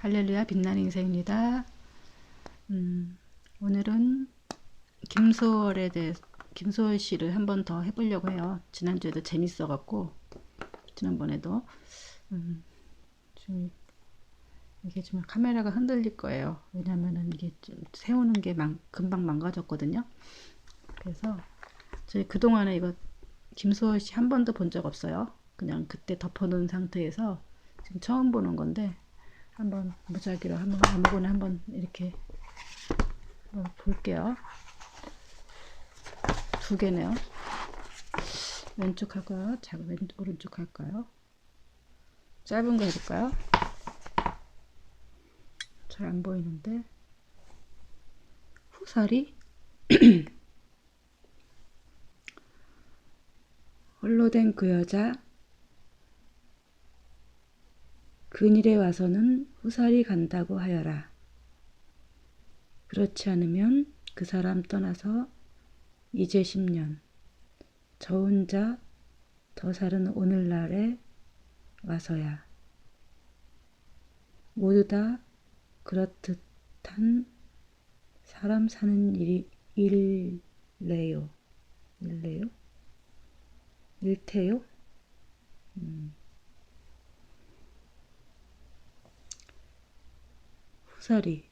할렐루야 빛나는 인생입니다. 오늘은 김소월에 대해서 김소월 씨를 한 번 더 해보려고 해요. 지난주에도 재밌어갖고 지난번에도 좀 이게 좀 카메라가 흔들릴 거예요. 왜냐면은 이게 좀 세우는 게 금방 망가졌거든요. 그래서 저희 그동안에 이거 김소월 씨 한 번도 본 적 없어요. 그냥 그때 덮어놓은 상태에서 지금 처음 보는 건데 한번 무작위로 한번 아무거나 한번 이렇게 볼게요. 두 개네요. 왼쪽 할까요? 오른쪽 할까요? 짧은 거 해볼까요? 잘 안 보이는데. 후사리? 홀로 된 그 여자. 그늘에 와서는 후사리 간다고 하여라. 그렇지 않으면 그 사람 떠나서 이제 10년. 저 혼자 더 살은 오늘날에 와서야. 모두 다 그렇듯한 사람 사는 일래요. 일테요? 후사리.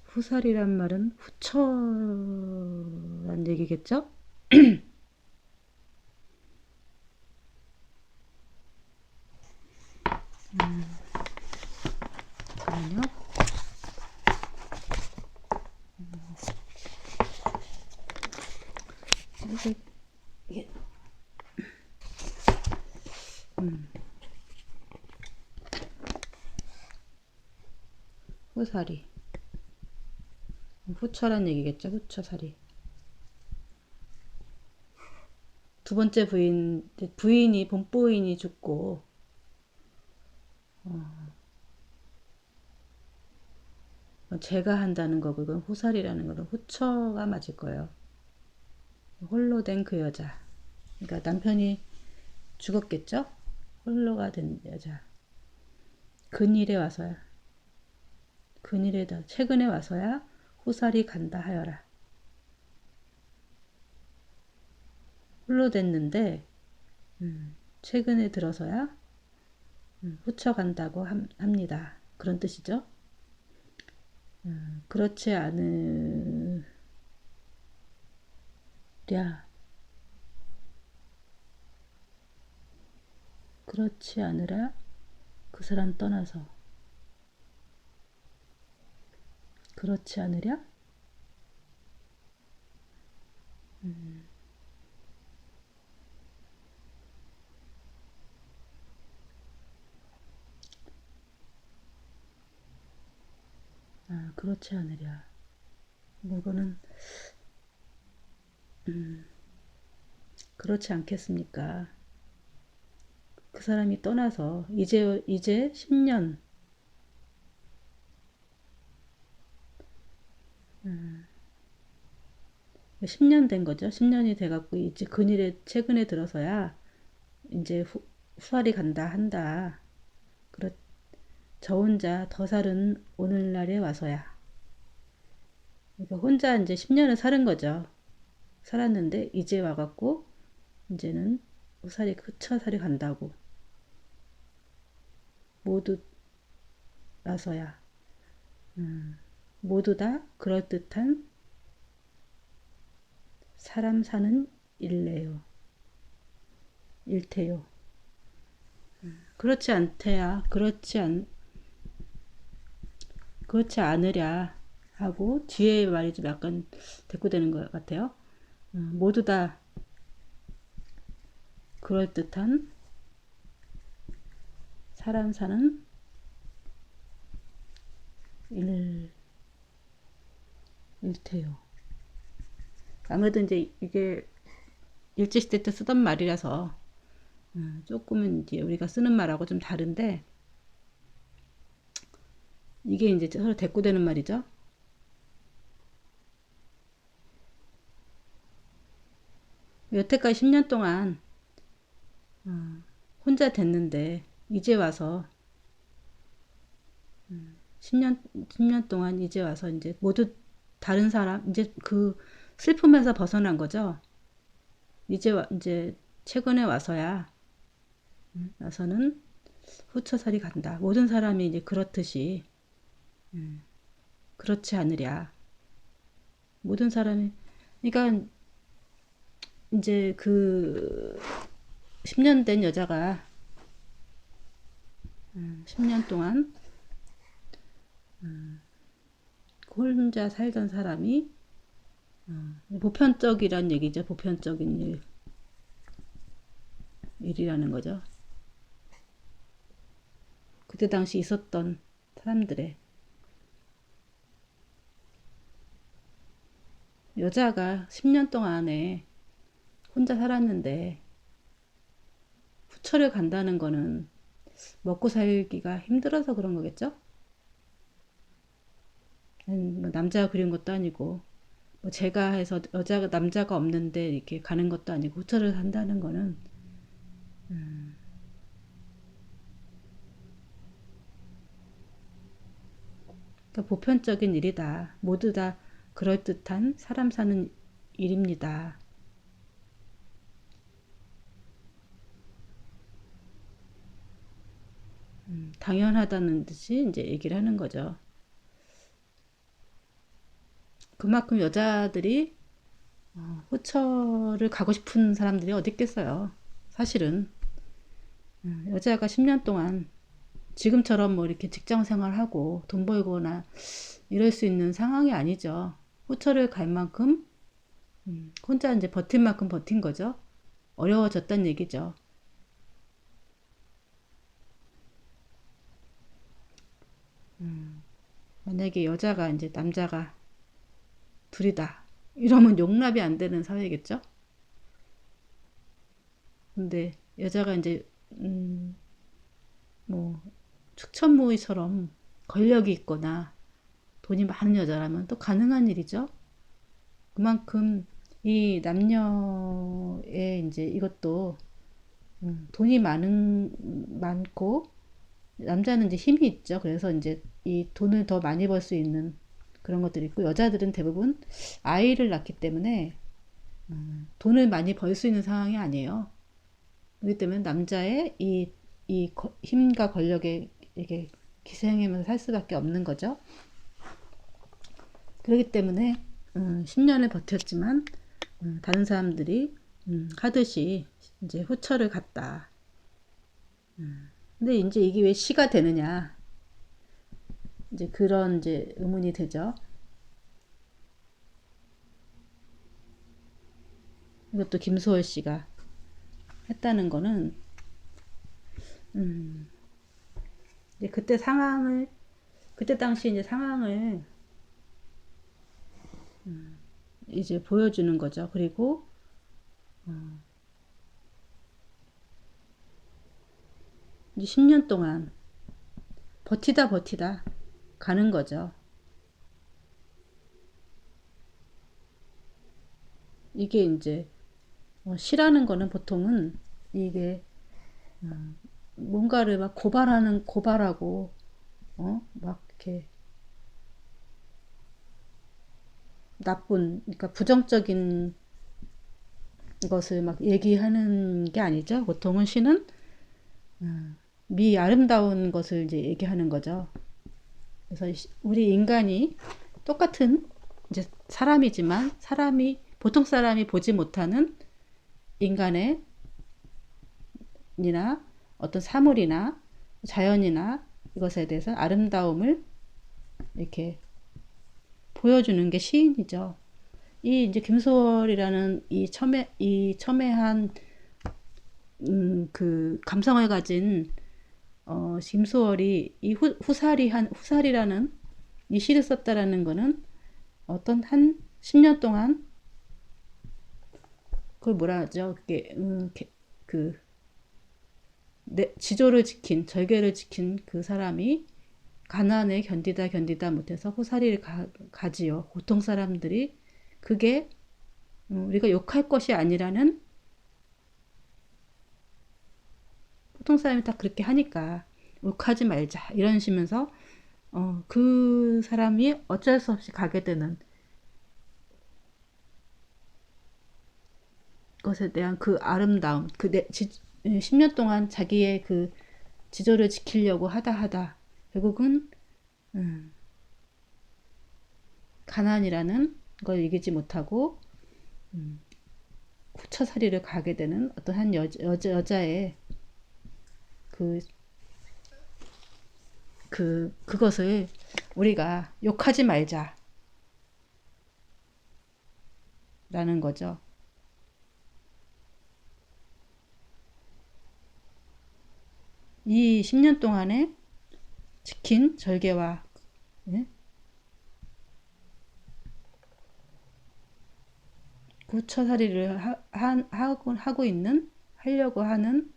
후사리란 말은 후처란 얘기겠죠? 잠깐만요. 이게 후사리. 후처란 얘기겠죠? 후처사리. 두 번째 부인이 본부인이 죽고 제가 한다는 거고 이건 후살이라는 거는 후처가 맞을 거예요. 홀로 된 그 여자. 그러니까 남편이 죽었겠죠? 홀로가 된 여자. 최근에 와서야 후살이 간다 하여라. 홀로 됐는데 최근에 들어서야 후처 간다고 합니다. 그런 뜻이죠. 그렇지 않으랴. 그렇지 않으랴. 그 사람 떠나서. 그렇지 않으랴? 그렇지 않으랴. 이거는 그렇지 않겠습니까? 그 사람이 떠나서 이제 10년 10년 된 거죠. 10년이 돼갖고 이제 최근에 들어서야 이제 후활이 간다 한다. 그렇 저 혼자 더 살은 오늘날에 와서야. 그러니까 혼자 이제 10년을 살은 거죠. 살았는데 이제 와갖고 이제는 후처살이 간다고. 모두 와서야. 모두 다 그럴듯한 사람 사는 일테요. 그렇지 않대야. 그렇지 않으랴 하고 뒤에 말이 좀 약간 대꾸되는 것 같아요. 모두 다 그럴듯한 사람 사는 일테요. 아무래도 이제 이게 일제시대 때 쓰던 말이라서 조금은 이제 우리가 쓰는 말하고 좀 다른데 이게 이제 서로 대꾸되는 말이죠. 여태까지 10년 동안 혼자 됐는데 이제 와서 10년 동안 이제 와서 이제 모두 다른 사람, 이제 그 슬픔에서 벗어난 거죠. 이제 최근에 와서는 후처살이 간다. 모든 사람이 이제 그렇듯이, 그렇지 않으랴. 모든 사람이, 그러니까 이제 그 10년 된 여자가 10년 동안 혼자 살던 사람이 보편적이란 얘기죠. 보편적인 일이라는 거죠. 그때 당시 있었던 사람들의 여자가 10년 동안에 혼자 살았는데 후처를 간다는 거는 먹고 살기가 힘들어서 그런 거겠죠? 뭐 남자가 그린 것도 아니고 뭐 제가 해서 남자가 없는데 이렇게 가는 것도 아니고 후처를 한다는 거는 그러니까 보편적인 일이다. 모두 다 그럴듯한 사람 사는 일입니다. 당연하다는 듯이 이제 얘기를 하는 거죠. 그만큼 여자들이 후처를 가고 싶은 사람들이 어디 있겠어요. 사실은 여자가 10년 동안 지금처럼 뭐 이렇게 직장 생활하고 돈 벌거나 이럴 수 있는 상황이 아니죠. 후처를 갈 만큼 혼자 이제 버틴 만큼 버틴 거죠. 어려워졌단 얘기죠. 만약에 여자가 이제 남자가 둘이다. 이러면 용납이 안 되는 사회겠죠? 근데 여자가 이제 뭐 축천무의처럼 권력이 있거나 돈이 많은 여자라면 또 가능한 일이죠. 그만큼 이 남녀의 이제 이것도 돈이 많고 남자는 이제 힘이 있죠. 그래서 이제 이 돈을 더 많이 벌 수 있는 그런 것들이 있고 여자들은 대부분 아이를 낳기 때문에 돈을 많이 벌 수 있는 상황이 아니에요. 그렇기 때문에 남자의 이 힘과 권력에 이게 기생하면서 살 수밖에 없는 거죠. 그렇기 때문에 10년을 버텼지만 다른 사람들이 하듯이 이제 후처를 갔다. 근데 이제 이게 왜 시가 되느냐? 이제 그런 이제 의문이 되죠. 이것도 김소월 씨가 했다는 거는 이제 그때 당시 이제 상황을 이제 보여주는 거죠. 그리고 이제 10년 동안 버티다 가는 거죠. 이게 이제 시라는 거는 보통은 이게 뭔가를 막 고발하고 막 이렇게 그러니까 부정적인 것을 막 얘기하는 게 아니죠. 보통은 시는 미 아름다운 것을 이제 얘기하는 거죠. 그래서 우리 인간이 똑같은 이제 사람이지만 보통 사람이 보지 못하는 인간의 이나 어떤 사물이나 자연이나 이것에 대해서 아름다움을 이렇게 보여주는 게 시인이죠. 이 이제 김소월이라는 이 첨예한 그 감성을 가진 김소월이 이 후살이라는 이 시를 썼다라는 거는 어떤 한 10년 동안 그걸 뭐라 하죠? 그 절개를 지킨 그 사람이 가난에 견디다 못해서 후사리를 가지요. 보통 사람들이 그게 우리가 욕할 것이 아니라는 보통 사람이 다 그렇게 하니까 욕하지 말자 이런 식면서 그 사람이 어쩔 수 없이 가게 되는 것에 대한 그 아름다움, 10년 동안 자기의 그 지조를 지키려고 하다 결국은 음, 가난이라는 걸 이기지 못하고 후처살이를 가게 되는 어떤 한 여자의 그, 그것을 우리가 욕하지 말자라는 거죠. 이 10년 동안에 지킨 절개와 예? 후처살이를 하고 있는 하려고 하는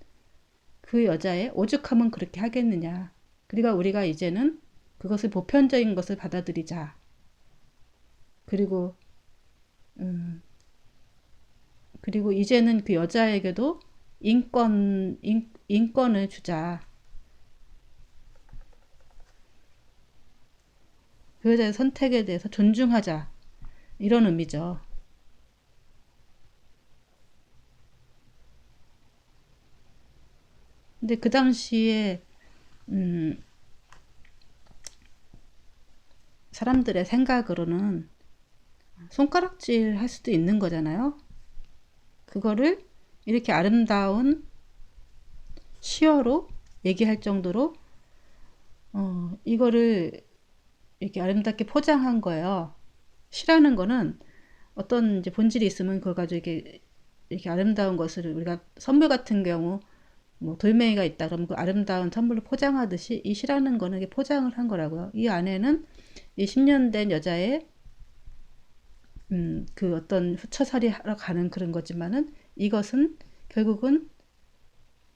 그 여자의 오죽하면 그렇게 하겠느냐. 그러니까 우리가 이제는 그것을 보편적인 것을 받아들이자. 그리고 음, 그리고 이제는 그 여자에게도 인권을 주자. 그 여자의 선택에 대해서 존중하자. 이런 의미죠. 근데 그 당시에 음, 사람들의 생각으로는 손가락질 할 수도 있는 거잖아요. 그거를 이렇게 아름다운 시어로 얘기할 정도로 이거를 이렇게 아름답게 포장한 거예요. 시라는 거는 어떤 이제 본질이 있으면 그걸 가지고 이렇게 아름다운 것을 우리가 선물 같은 경우 뭐 돌멩이가 있다 그러면 그 아름다운 선물로 포장하듯이 이 시라는 거는 이게 포장을 한 거라고요. 이 안에는 이 10년 된 여자의 그 어떤 후처살이 하러 가는 그런 거지만은 이것은 결국은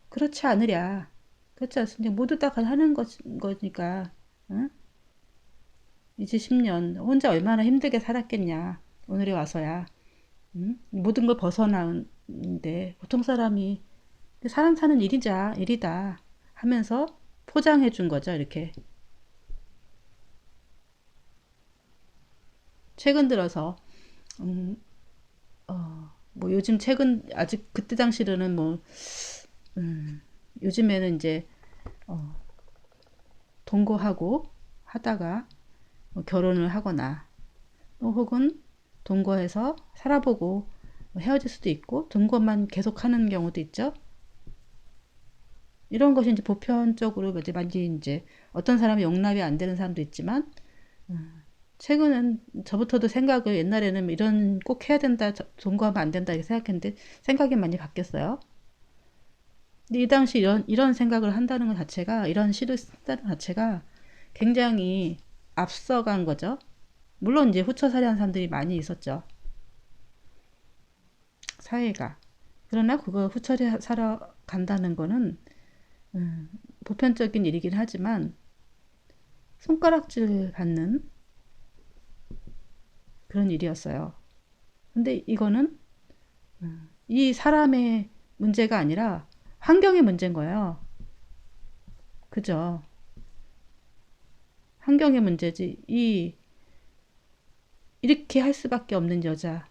그렇지 않으랴. 그렇지 않습니까? 모두 다 하는 거니까. 응? 이제 10년 혼자 얼마나 힘들게 살았겠냐. 오늘에 와서야. 응? 모든 걸 벗어나는데 보통 사람이 사람 사는 일이다 하면서 포장해 준 거죠. 이렇게. 최근 들어서 음, 뭐 요즘 최근 아직 그때 당시로는 뭐 요즘에는 이제 동거하고 하다가 뭐 결혼을 하거나 혹은 동거해서 살아보고 헤어질 수도 있고 동거만 계속하는 경우도 있죠. 이런 것이 이제 보편적으로 이제 많이 이제 어떤 사람이 용납이 안 되는 사람도 있지만 최근은 저부터도 생각을 옛날에는 이런 꼭 해야 된다 동거하면 안 된다 이렇게 생각했는데 생각이 많이 바뀌었어요. 근데 이 당시 이런 생각을 한다는 것 자체가 이런 시를 쓴다는 것 자체가 굉장히 앞서간 거죠. 물론 이제 후처살이한 사람들이 많이 있었죠. 사회가. 그러나 그거 후처리 사러 간다는 거는 보편적인 일이긴 하지만 손가락질 받는 그런 일이었어요. 근데 이거는 이 사람의 문제가 아니라 환경의 문제인 거예요. 그죠? 환경의 문제지. 이렇게 할 수밖에 없는 여자.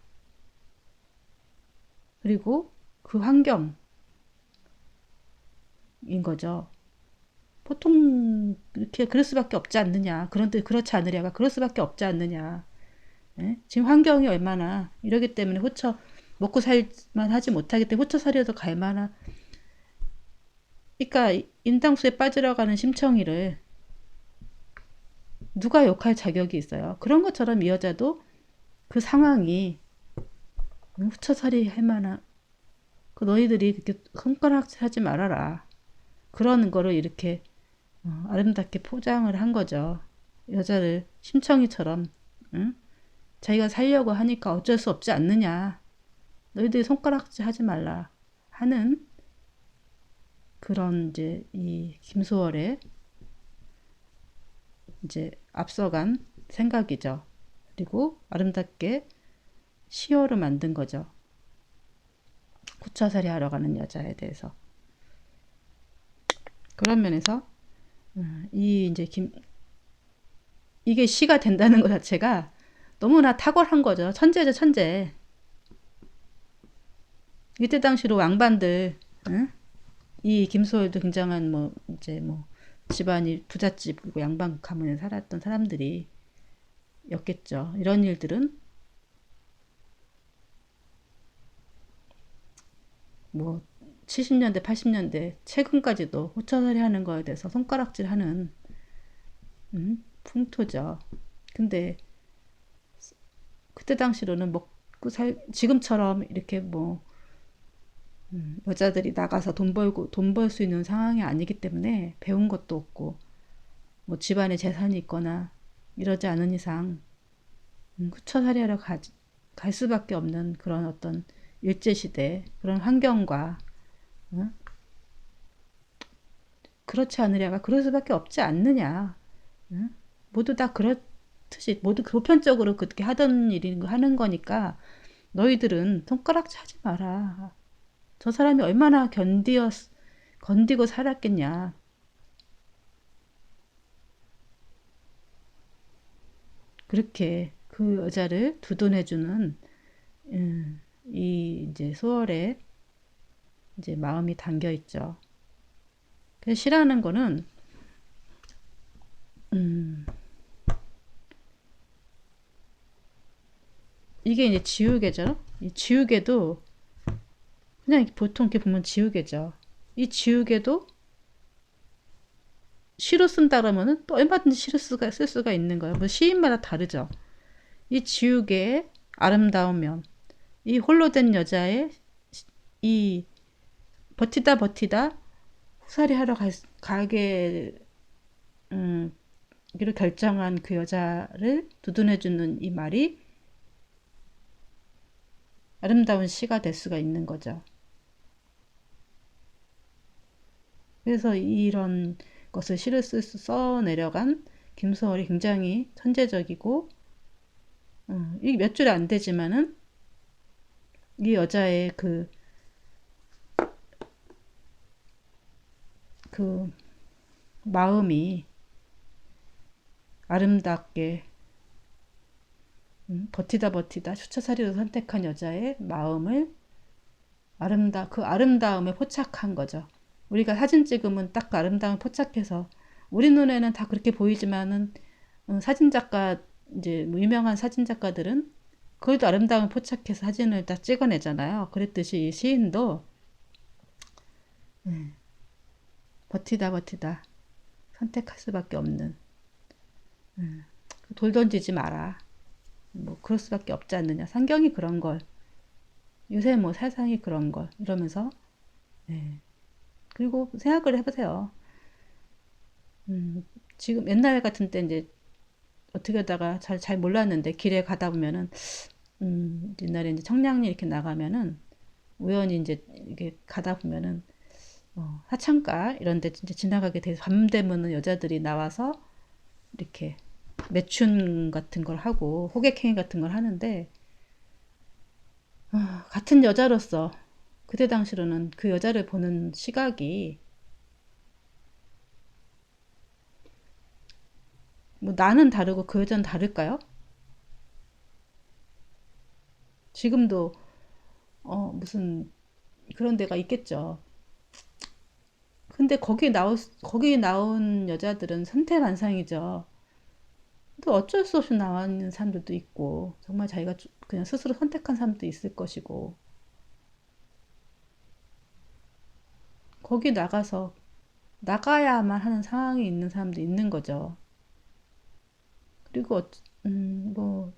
그리고 그 환경인 거죠. 보통 이렇게 그럴 수밖에 없지 않느냐. 그런데 그렇지 않으랴가 그럴 수밖에 없지 않느냐. 예? 지금 환경이 얼마나 이러기 때문에 먹고 살만 하지 못하기 때문에 후처살이라도 갈 만한. 그러니까 인당수에 빠지러 가는 심청이를 누가 욕할 자격이 있어요. 그런 것처럼 이 여자도 그 상황이 후처살이 할 만한 그 너희들이 그렇게 손가락질 하지 말아라. 그러는 거를 이렇게 아름답게 포장을 한 거죠. 여자를 심청이처럼 응? 자기가 살려고 하니까 어쩔 수 없지 않느냐. 너희들이 손가락질 하지 말라 하는 그런 이제 이 김소월의 이제 앞서간 생각이죠. 그리고 아름답게 시어로 만든 거죠. 구차살이 하러 가는 여자에 대해서. 그런 면에서 이 이제 이게 시가 된다는 것 자체가 너무나 탁월한 거죠. 천재죠, 천재. 이때 당시로 왕반들, 응? 이 김소월도 굉장한 뭐 이제 뭐 집안이 부잣집이고 양반 가문에 살았던 사람들이 였겠죠. 이런 일들은 뭐 70년대, 80년대 최근까지도 호처살이 하는 거에 대해서 손가락질하는 풍토죠. 근데 그때 당시로는 먹고 살 지금처럼 이렇게 뭐 여자들이 나가서 돈 벌고 돈 벌 수 있는 상황이 아니기 때문에 배운 것도 없고 뭐 집안에 재산이 있거나 이러지 않은 이상 후처살이하러 갈 수밖에 없는 그런 어떤 일제시대 그런 환경과 어? 그렇지 않으려가 그럴 수밖에 없지 않느냐. 어? 모두 다 그렇듯이 모두 보편적으로 그렇게 하던 일인 거 하는 거니까 너희들은 손가락질 하지 마라. 저 사람이 얼마나 건디고 살았겠냐. 그렇게 그 여자를 두둔해주는 이 이제 소월에 이제 마음이 담겨 있죠. 그래서 시라는 거는 이게 이제 지우개죠. 이 지우개도 그냥 보통 이렇게 보면 지우개죠. 이 지우개도 시로 쓴다 그러면은 또 얼마든지 시로 쓸 수가 있는 거예요. 뭐 시인마다 다르죠. 이 지우개의 아름다운 면, 이 홀로 된 여자의 이 버티다 후살이 하러 가게 기로 결정한 그 여자를 두둔해주는 이 말이 아름다운 시가 될 수가 있는 거죠. 그래서 이런 것을 시를 써 내려간 김소월이 굉장히 천재적이고 이게 몇 줄이 안 되지만은 이 여자의 그 마음이 아름답게 버티다 수차사리로 선택한 여자의 마음을 그 아름다움에 포착한 거죠. 우리가 사진 찍으면 딱 그 아름다움을 포착해서 우리 눈에는 다 그렇게 보이지만은 사진 작가 이제 뭐 유명한 사진 작가들은 그걸도 아름다움을 포착해서 사진을 딱 찍어내잖아요. 그랬듯이 이 시인도 버티다 선택할 수밖에 없는 돌 던지지 마라. 뭐 그럴 수밖에 없지 않느냐. 상경이 그런 걸 요새 뭐 세상이 그런 걸 이러면서 네. 그리고 생각을 해보세요. 지금 옛날 같은 때 이제 어떻게 하다가 잘 몰랐는데 길에 가다 보면은 옛날에 이제 청량리 이렇게 나가면은 우연히 이제 이렇게 가다 보면은 하창가 이런 데 이제 지나가게 돼서 밤 되면은 여자들이 나와서 이렇게 매춘 같은 걸 하고 호객행위 같은 걸 하는데 같은 여자로서 그때 당시로는 그 여자를 보는 시각이 뭐 나는 다르고 그 여자는 다를까요? 지금도 무슨 그런 데가 있겠죠. 근데 거기 나온 여자들은 선태만상이죠. 또 어쩔 수 없이 나와 있는 사람들도 있고 정말 자기가 그냥 스스로 선택한 사람도 있을 것이고 거기 나가야만 하는 상황이 있는 사람도 있는 거죠. 그리고 뭐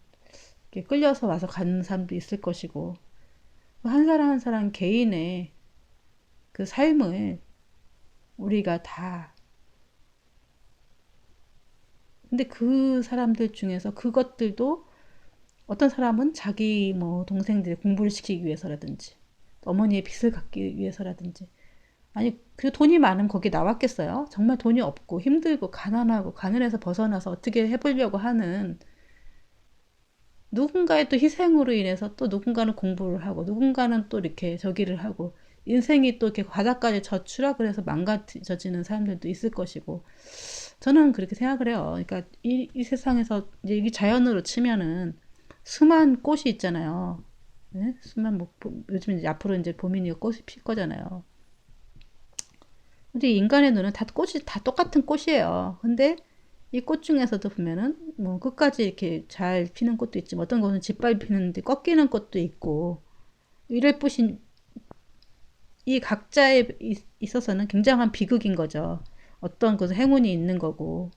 이렇게 끌려서 와서 가는 사람도 있을 것이고 한 사람 한 사람 개인의 그 삶을 우리가 다 근데 그 사람들 중에서 그것들도 어떤 사람은 자기 뭐 동생들의 공부를 시키기 위해서라든지 어머니의 빚을 갚기 위해서라든지 아니 그 돈이 많으면 거기 나왔겠어요? 정말 돈이 없고 힘들고 가난하고 가난해서 벗어나서 어떻게 해보려고 하는 누군가의 또 희생으로 인해서 또 누군가는 공부를 하고 누군가는 또 이렇게 저기를 하고 인생이 또 이렇게 바닥까지 추락을 해서 망가져지는 사람들도 있을 것이고 저는 그렇게 생각을 해요. 그러니까 이 세상에서 이제 이게 자연으로 치면은 수만 꽃이 있잖아요. 네? 수만 뭐 요즘 이제 앞으로 이제 봄이니까 꽃이 필 거잖아요. 근데 인간의 눈은 다 꽃이 다 똑같은 꽃이에요. 근데 이 꽃 중에서도 보면은 뭐 끝까지 이렇게 잘 피는 꽃도 있지만 어떤 거는 짓밟히는데 꺾이는 꽃도 있고 이럴 뿐인 이 각자에 있어서는 굉장한 비극인 거죠. 어떤 것은 행운이 있는 거고.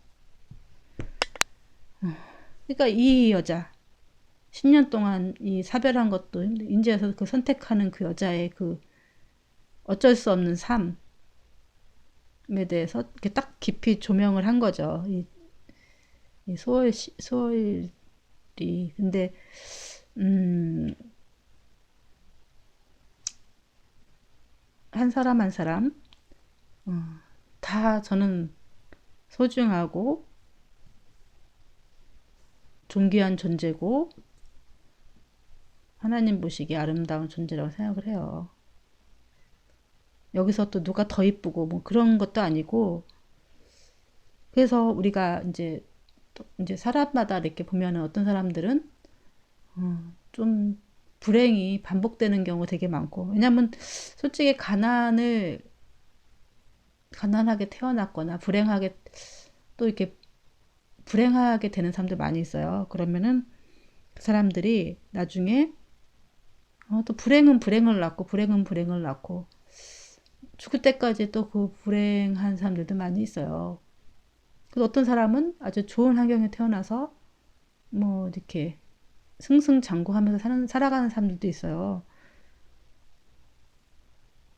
그러니까 이 여자 10년 동안 이 사별한 것도 인제에서 그 선택하는 그 여자의 그 어쩔 수 없는 삶에 대해서 이렇게 딱 깊이 조명을 한 거죠. 이 소월이. 근데 음, 한 사람 한 사람 다 저는 소중하고 존귀한 존재고 하나님 보시기에 아름다운 존재라고 생각을 해요. 여기서 또 누가 더 이쁘고 뭐 그런 것도 아니고 그래서 우리가 이제 사람마다 이렇게 보면은 어떤 사람들은 좀 불행이 반복되는 경우 되게 많고 왜냐면 솔직히 가난하게 태어났거나 불행하게 또 이렇게 불행하게 되는 사람들 많이 있어요. 그러면은 그 사람들이 나중에 또 불행은 불행을 낳고 불행은 불행을 낳고 죽을 때까지 또 그 불행한 사람들도 많이 있어요. 그래서 어떤 사람은 아주 좋은 환경에 태어나서 뭐 이렇게 승승장구하면서 살아가는 사람들도 있어요.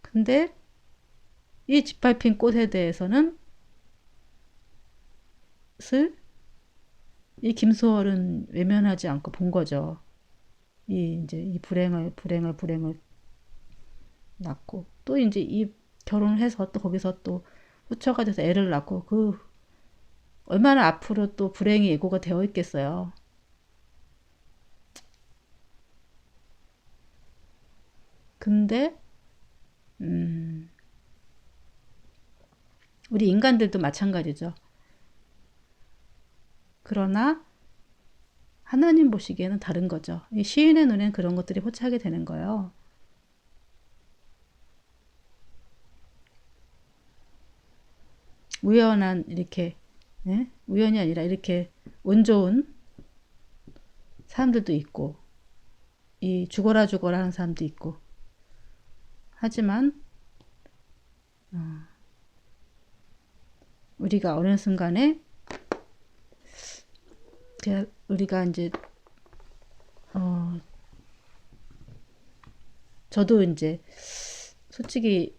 근데 이 짓밟힌 꽃에 대해서는 이 김소월은 외면하지 않고 본 거죠. 이 불행을 낳고 또 이제 이 결혼을 해서 또 거기서 또 후처가 돼서 애를 낳고 그 얼마나 앞으로 또 불행이 예고가 되어 있겠어요. 근데 우리 인간들도 마찬가지죠. 그러나 하나님 보시기에는 다른 거죠. 이 시인의 눈엔 그런 것들이 포착이 되는 거예요. 우연한 이렇게 우연이 아니라 이렇게 운 좋은 사람들도 있고 이 죽어라 죽어라 하는 사람도 있고 하지만 우리가 어느 순간에 우리가 이제 저도 이제 솔직히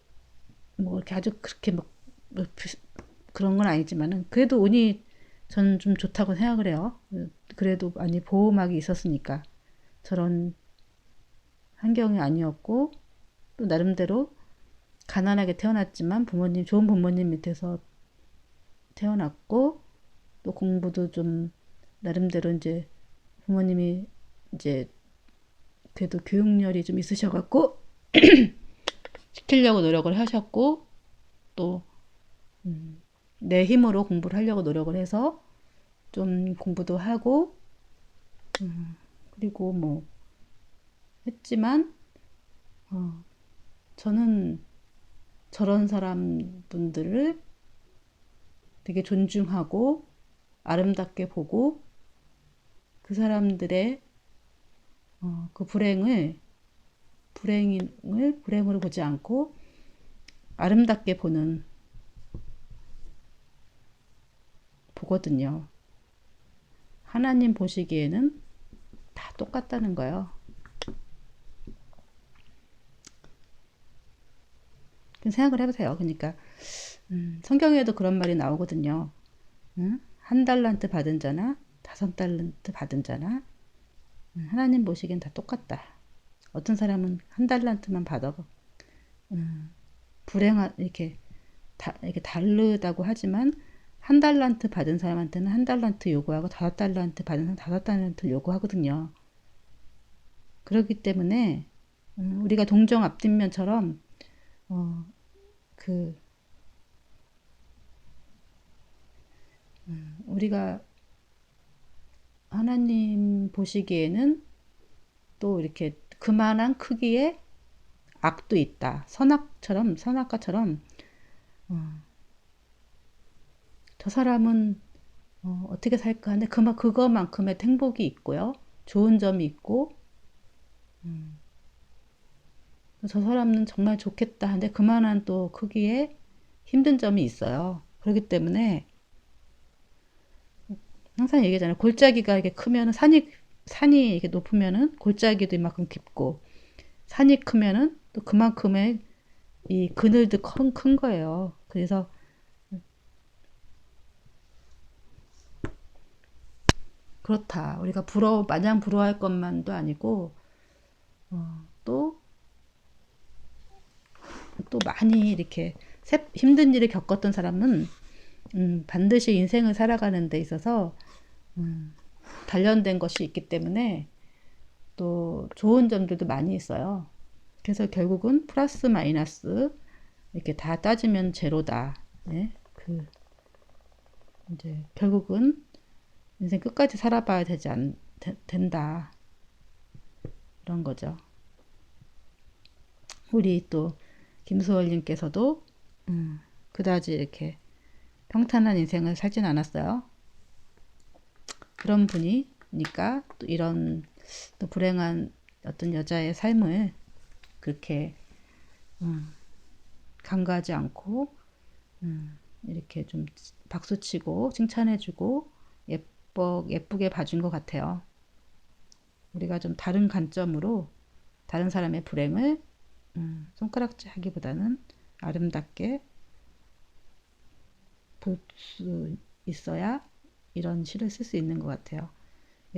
뭐 이렇게 아주 그렇게 뭐 그런 건 아니지만은 그래도 운이 저는 좀 좋다고 생각을 해요. 그래도 많이 보호막이 있었으니까 저런 환경이 아니었고 또 나름대로 가난하게 태어났지만 좋은 부모님 밑에서 태어났고 또 공부도 좀 나름대로 이제 부모님이 이제 그래도 교육열이 좀 있으셔갖고 시키려고 노력을 하셨고 또 내 힘으로 공부를 하려고 노력을 해서 좀 공부도 하고 그리고 뭐 했지만 저는 저런 사람분들을 되게 존중하고 아름답게 보고 그 사람들의 그 불행으로 보지 않고 아름답게 보거든요. 하나님 보시기에는 다 똑같다는 거예요. 생각을 해보세요. 그러니까 성경에도 그런 말이 나오거든요. 응? 한 달란트 받은 자나 5달란트 받은 자나 하나님 보시기엔 다 똑같다. 어떤 사람은 한 달란트만 받아 이렇게 다르다고 하지만 한 달란트 받은 사람한테는 한 달란트 요구하고 5달란트 받은 사람 5달란트 요구하거든요. 그렇기 때문에 우리가 동정 앞뒷면처럼 그 우리가 하나님 보시기에는 또 이렇게 그만한 크기의 악도 있다. 선악과처럼 저 사람은 어떻게 살까 하는데 그거만큼의 행복이 있고요. 좋은 점이 있고 저 사람은 정말 좋겠다 하는데 그만한 또 크기의 힘든 점이 있어요. 그렇기 때문에 항상 얘기하잖아요. 골짜기가 이렇게 크면은 산이 이렇게 높으면은 골짜기도 이만큼 깊고 산이 크면은 또 그만큼의 이 그늘도 큰 거예요. 그래서 그렇다. 우리가 마냥 부러워할 것만도 아니고 또 많이 이렇게 힘든 일을 겪었던 사람은 반드시 인생을 살아가는 데 있어서 단련된 것이 있기 때문에 또 좋은 점들도 많이 있어요. 그래서 결국은 플러스 마이너스 이렇게 다 따지면 제로다. 네? 이제 결국은 인생 끝까지 살아봐야 된다. 그런 거죠. 우리 또 김수월님께서도 그다지 이렇게 평탄한 인생을 살진 않았어요. 그런 분이니까 또 이런 또 불행한 어떤 여자의 삶을 그렇게 간과하지 않고 이렇게 좀 박수치고 칭찬해주고 예쁘게 봐준 것 같아요. 우리가 좀 다른 관점으로 다른 사람의 불행을 손가락질 하기보다는 아름답게 볼 수 있어야 이런 시를 쓸 수 있는 것 같아요.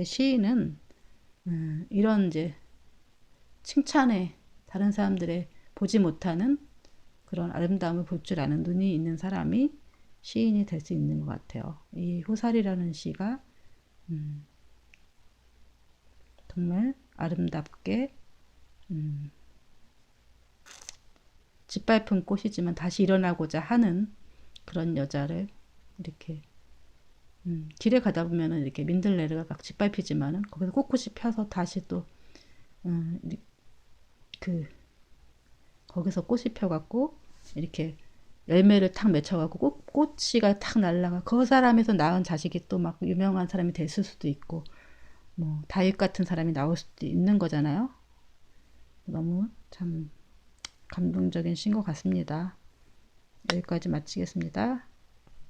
시인은 이런 이제 칭찬에 다른 사람들의 보지 못하는 그런 아름다움을 볼 줄 아는 눈이 있는 사람이 시인이 될 수 있는 것 같아요. 이 호살이라는 시가 정말 아름답게 짓밟은 꽃이지만 다시 일어나고자 하는 그런 여자를 이렇게 길에 가다 보면은 이렇게 민들레가 막 짓밟히지만은 거기서 꿋꿋이 펴서 다시 또 그 거기서 꽃이 펴갖고 이렇게 열매를 탁 맺혀갖고 꽃이가 탁 날라가 그 사람에서 낳은 자식이 또 막 유명한 사람이 됐을 수도 있고 뭐 다윗 같은 사람이 나올 수도 있는 거잖아요. 너무 참 감동적인 시인 것 같습니다. 여기까지 마치겠습니다.